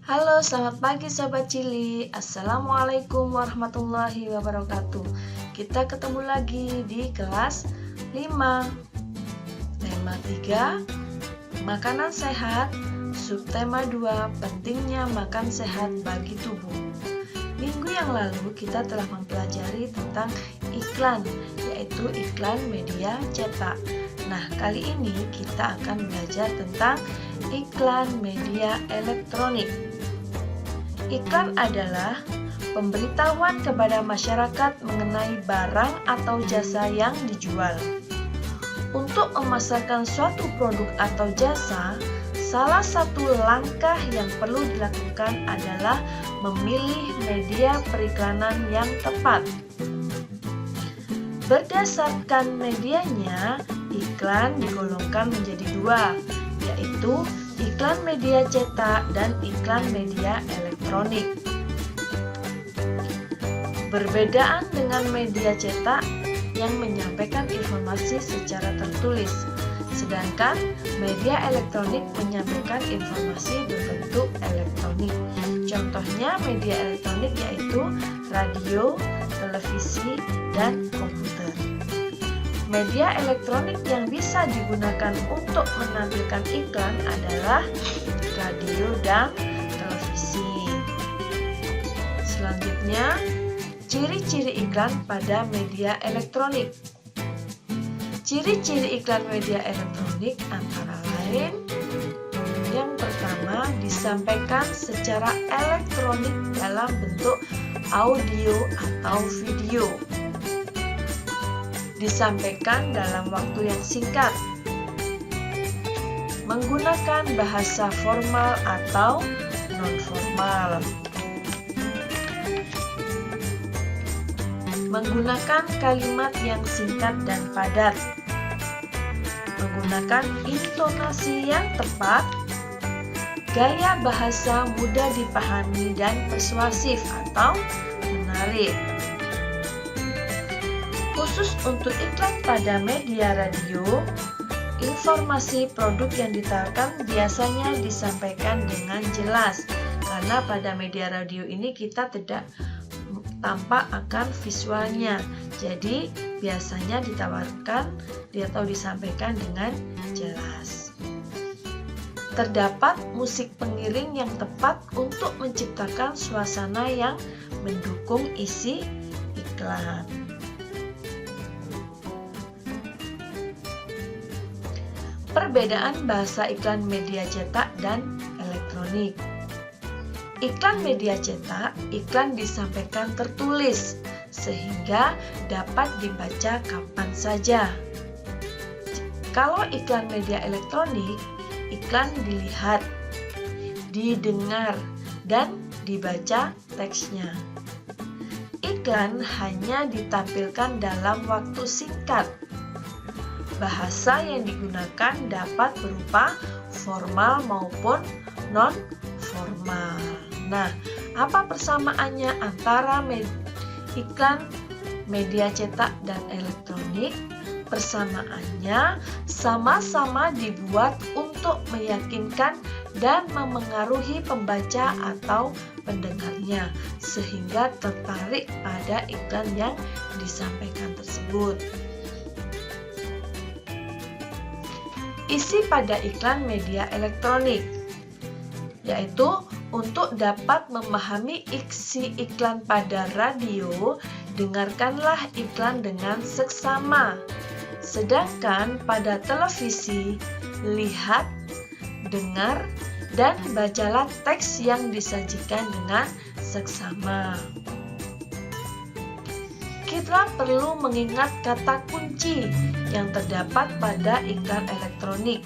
Halo, selamat pagi Sobat Cili. Assalamualaikum warahmatullahi wabarakatuh. Kita ketemu lagi di kelas 5. Tema 3, makanan sehat. Subtema 2, pentingnya makan sehat bagi tubuh. Minggu yang lalu kita telah mempelajari tentang iklan, yaitu iklan media cetak. Nah, kali ini kita akan belajar tentang iklan media elektronik. Iklan adalah pemberitahuan kepada masyarakat mengenai barang atau jasa yang dijual. Untuk memasarkan suatu produk atau jasa, salah satu langkah yang perlu dilakukan adalah memilih media periklanan yang tepat. Berdasarkan medianya, iklan digolongkan menjadi dua, yaitu iklan media cetak dan iklan media elektronik. Berbedaan dengan media cetak yang menyampaikan informasi secara tertulis, sedangkan media elektronik menyampaikan informasi berbentuk elektronik. Contohnya media elektronik yaitu radio, televisi, dan komputer. Media elektronik yang bisa digunakan untuk menampilkan iklan adalah radio dan televisi. Selanjutnya, ciri-ciri iklan pada media elektronik. Ciri-ciri iklan media elektronik antara lain: yang pertama, disampaikan secara elektronik dalam bentuk audio atau video. Disampaikan dalam waktu yang singkat, menggunakan bahasa formal atau non-formal, menggunakan kalimat yang singkat dan padat, menggunakan intonasi yang tepat, gaya bahasa mudah dipahami dan persuasif atau menarik. Khusus untuk iklan pada media radio, informasi produk yang ditawarkan biasanya disampaikan dengan jelas, karena pada media radio ini kita tidak tampak akan visualnya, jadi biasanya ditawarkan atau disampaikan dengan jelas. Terdapat musik pengiring yang tepat untuk menciptakan suasana yang mendukung isi iklan. Perbedaan bahasa iklan media cetak dan elektronik. Iklan media cetak, iklan disampaikan tertulis sehingga dapat dibaca kapan saja. Kalau iklan media elektronik, iklan dilihat, didengar, dan dibaca teksnya. Iklan hanya ditampilkan dalam waktu singkat. Bahasa yang digunakan dapat berupa formal maupun non-formal. Nah, apa persamaannya antara iklan media cetak dan elektronik? Persamaannya sama-sama dibuat untuk meyakinkan dan memengaruhi pembaca atau pendengarnya, sehingga tertarik pada iklan yang disampaikan tersebut. Isi pada iklan media elektronik, yaitu untuk dapat memahami isi iklan pada radio, dengarkanlah iklan dengan seksama. Sedangkan pada televisi, lihat, dengar, dan bacalah teks yang disajikan dengan seksama. Kita perlu mengingat kata kunci yang terdapat pada iklan elektronik,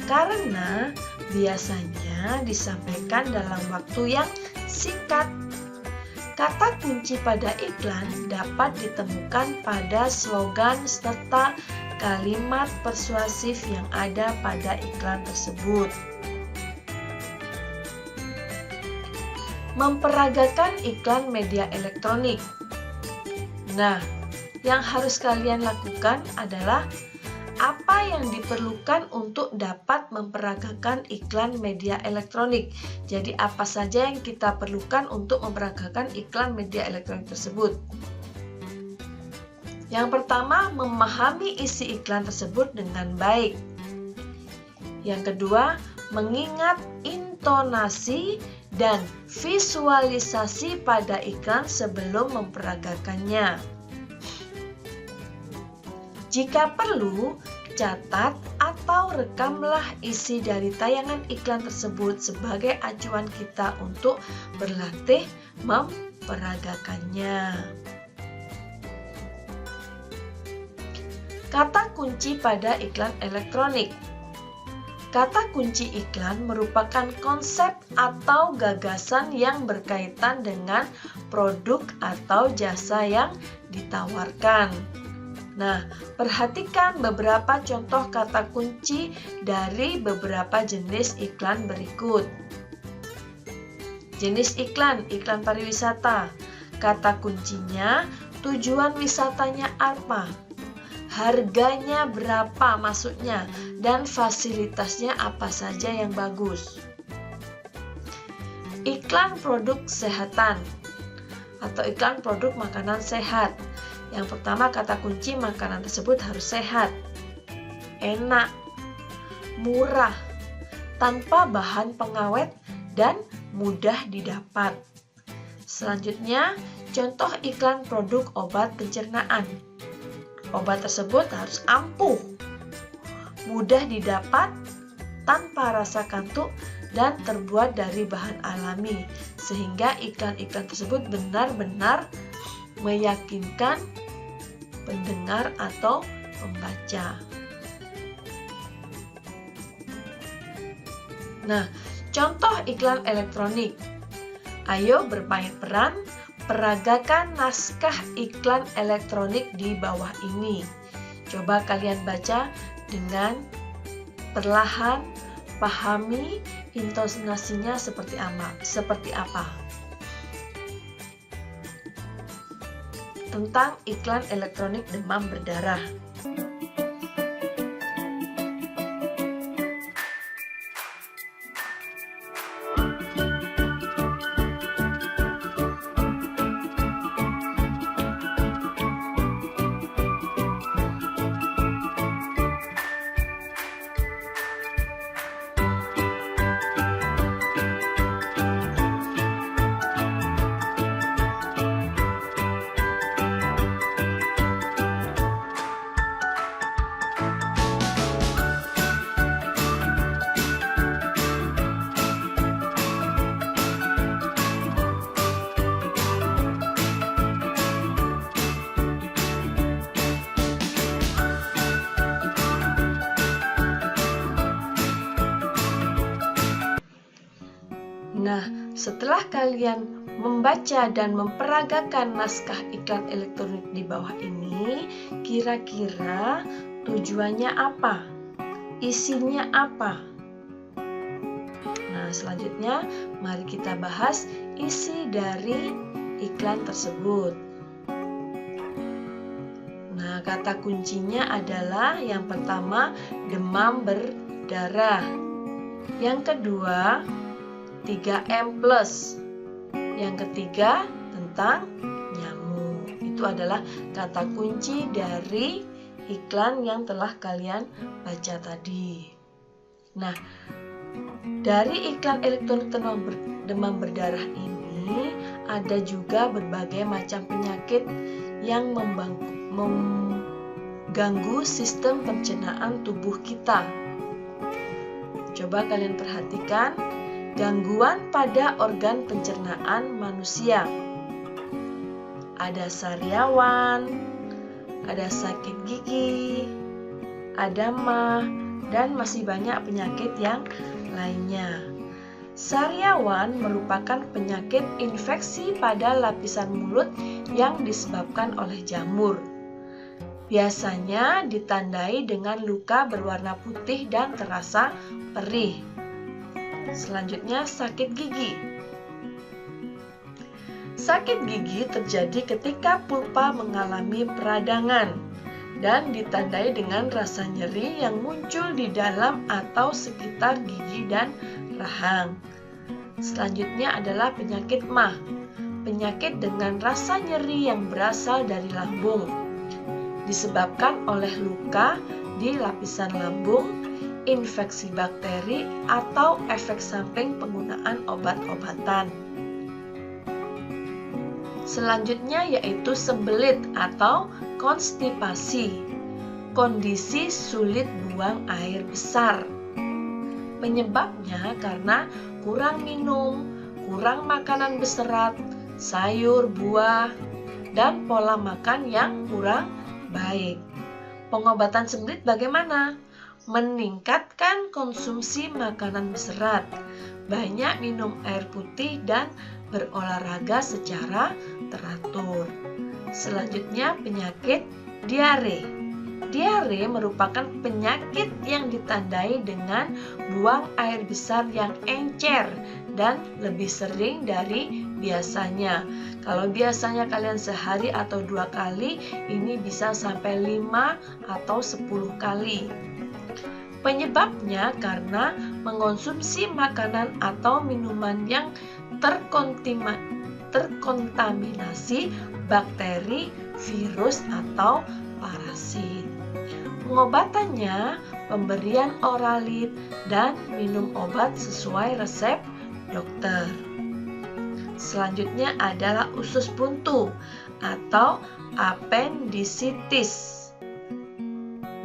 karena biasanya disampaikan dalam waktu yang singkat. Kata kunci pada iklan dapat ditemukan pada slogan serta kalimat persuasif yang ada pada iklan tersebut. Memperagakan iklan media elektronik. Nah, yang harus kalian lakukan adalah apa yang diperlukan untuk dapat memperagakan iklan media elektronik. Jadi apa saja yang kita perlukan untuk memperagakan iklan media elektronik tersebut? Yang pertama, memahami isi iklan tersebut dengan baik. Yang kedua, mengingat intonasi dan visualisasi pada iklan sebelum memperagakannya. Jika perlu, catat atau rekamlah isi dari tayangan iklan tersebut sebagai acuan kita untuk berlatih memperagakannya. Kata kunci pada iklan elektronik. Kata kunci iklan merupakan konsep atau gagasan yang berkaitan dengan produk atau jasa yang ditawarkan. Nah, perhatikan beberapa contoh kata kunci dari beberapa jenis iklan berikut. Jenis iklan, iklan pariwisata. Kata kuncinya, tujuan wisatanya apa? Harganya berapa masuknya? Dan fasilitasnya apa saja yang bagus? Iklan produk kesehatan atau iklan produk makanan sehat. Yang pertama, kata kunci makanan tersebut harus sehat, enak, murah, tanpa bahan pengawet, dan mudah didapat. Selanjutnya, contoh iklan produk obat pencernaan. Obat tersebut harus ampuh, mudah didapat, tanpa rasa kantuk, dan terbuat dari bahan alami, sehingga iklan-iklan tersebut benar-benar meyakinkan pendengar atau pembaca. Nah, contoh iklan elektronik. Ayo bermain peran, peragakan naskah iklan elektronik di bawah ini. Coba kalian baca dengan perlahan, pahami intonasinya seperti apa. Tentang iklan elektronik demam berdarah. Nah, setelah kalian membaca dan memperagakan naskah iklan elektronik di bawah ini, kira-kira tujuannya apa? Isinya apa? Nah, selanjutnya mari kita bahas isi dari iklan tersebut. Nah, kata kuncinya adalah yang pertama, demam berdarah. Yang kedua, 3M+. Yang ketiga, tentang nyamuk. Itu adalah kata kunci dari iklan yang telah kalian baca tadi. Nah, dari iklan elektronik demam berdarah ini ada juga berbagai macam penyakit yang mengganggu sistem pencernaan tubuh kita. Coba kalian perhatikan gangguan pada organ pencernaan manusia. Ada sariawan, ada sakit gigi, ada MAH, dan masih banyak penyakit yang lainnya. Sariawan merupakan penyakit infeksi pada lapisan mulut yang disebabkan oleh jamur. Biasanya ditandai dengan luka berwarna putih dan terasa perih. Selanjutnya, sakit gigi. Sakit gigi terjadi ketika pulpa mengalami peradangan dan ditandai dengan rasa nyeri yang muncul di dalam atau sekitar gigi dan rahang. Selanjutnya adalah penyakit MAH. Penyakit dengan rasa nyeri yang berasal dari lambung, disebabkan oleh luka di lapisan lambung, infeksi bakteri, atau efek samping penggunaan obat-obatan. Selanjutnya yaitu sembelit atau konstipasi, kondisi sulit buang air besar. Penyebabnya karena kurang minum, kurang makanan berserat, sayur, buah, dan pola makan yang kurang baik. Pengobatan sembelit bagaimana? Meningkatkan konsumsi makanan berserat, banyak minum air putih, dan berolahraga secara teratur. Selanjutnya penyakit diare. Diare merupakan penyakit yang ditandai dengan buang air besar yang encer dan lebih sering dari biasanya. Kalau biasanya kalian sehari atau 2 kali, ini bisa sampai 5 atau 10 kali. Penyebabnya karena mengonsumsi makanan atau minuman yang terkontaminasi bakteri, virus, atau parasit. Pengobatannya pemberian oralit dan minum obat sesuai resep dokter. Selanjutnya adalah usus buntu atau apendisitis.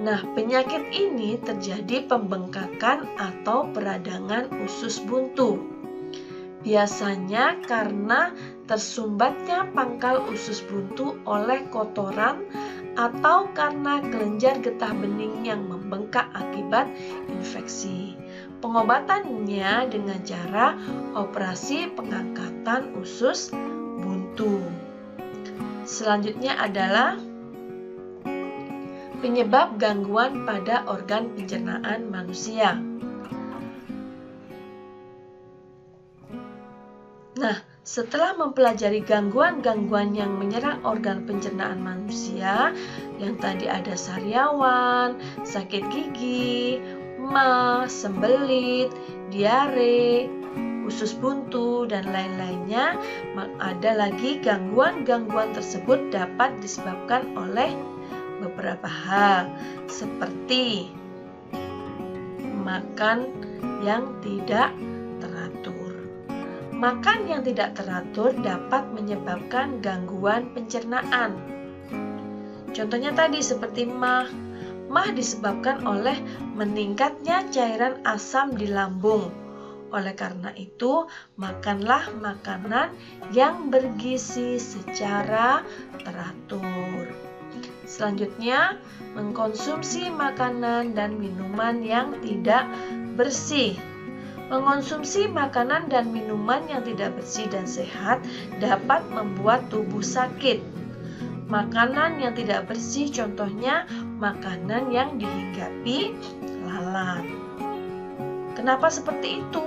Nah, penyakit ini terjadi pembengkakan atau peradangan usus buntu. Biasanya karena tersumbatnya pangkal usus buntu oleh kotoran atau karena kelenjar getah bening yang membengkak akibat infeksi. Pengobatannya dengan cara operasi pengangkatan usus buntu. Selanjutnya adalah penyebab gangguan pada organ pencernaan manusia. Nah, setelah mempelajari gangguan-gangguan yang menyerang organ pencernaan manusia, yang tadi ada sariawan, sakit gigi, MAH, sembelit, diare, usus buntu, dan lain-lainnya, ada lagi gangguan-gangguan tersebut dapat disebabkan oleh beberapa hal, seperti makan yang tidak teratur. Makan yang tidak teratur dapat menyebabkan gangguan pencernaan. Contohnya tadi seperti MAH. MAH disebabkan oleh meningkatnya cairan asam di lambung. Oleh karena itu, makanlah makanan yang bergizi secara teratur. Selanjutnya, mengkonsumsi makanan dan minuman yang tidak bersih. Mengonsumsi makanan dan minuman yang tidak bersih dan sehat dapat membuat tubuh sakit. Makanan yang tidak bersih contohnya makanan yang dihinggapi lalat. Kenapa seperti itu?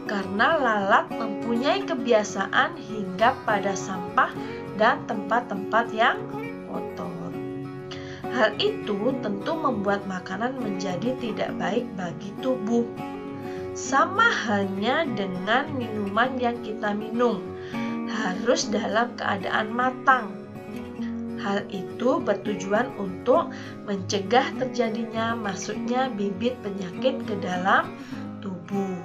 Karena lalat mempunyai kebiasaan hinggap pada sampah dan tempat-tempat yang kotor. Hal itu tentu membuat makanan menjadi tidak baik bagi tubuh. Sama halnya dengan minuman yang kita minum, harus dalam keadaan matang. Hal itu bertujuan untuk mencegah terjadinya masuknya bibit penyakit ke dalam tubuh.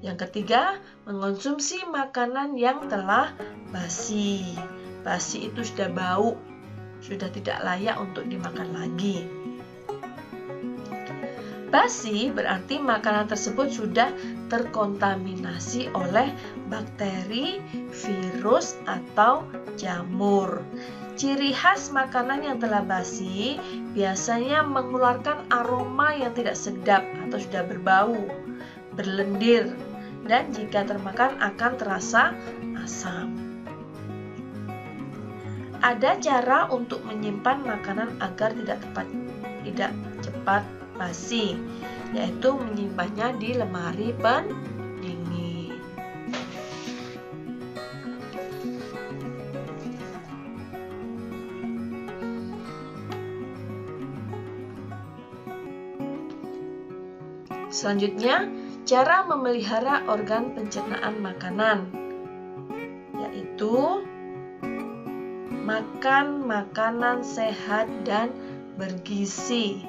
Yang ketiga, mengonsumsi makanan yang telah basi. Basi itu sudah bau, sudah tidak layak untuk dimakan lagi. Basi berarti makanan tersebut sudah terkontaminasi oleh bakteri, virus, atau jamur. Ciri khas makanan yang telah basi biasanya mengeluarkan aroma yang tidak sedap atau sudah berbau, berlendir, dan jika termakan akan terasa asam. Ada cara untuk menyimpan makanan agar tidak cepat basi, yaitu menyimpannya di lemari pendingin. Selanjutnya, cara memelihara organ pencernaan makanan, yaitu makan makanan sehat dan bergizi,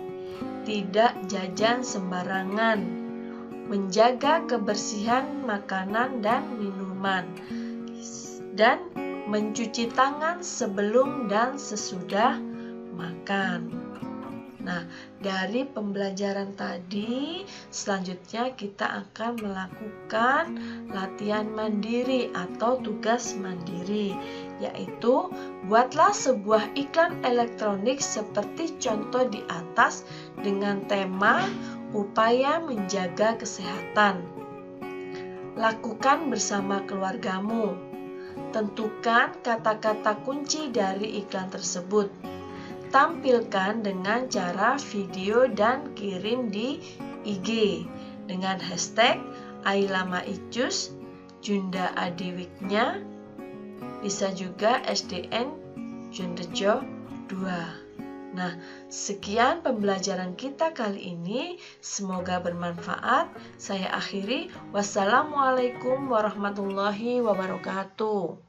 tidak jajan sembarangan, menjaga kebersihan makanan dan minuman, dan mencuci tangan sebelum dan sesudah makan. Nah, dari pembelajaran tadi, selanjutnya kita akan melakukan latihan mandiri atau tugas mandiri, yaitu buatlah sebuah iklan elektronik seperti contoh di atas dengan tema upaya menjaga kesehatan. Lakukan bersama keluargamu. Tentukan kata-kata kunci dari iklan tersebut. Tampilkan dengan cara video dan kirim di IG dengan hashtag #ailamaicus, Junda Adiwiknya, bisa juga SDN Junrejo 2. Nah, sekian pembelajaran kita kali ini. Semoga bermanfaat. Saya akhiri. Wassalamualaikum warahmatullahi wabarakatuh.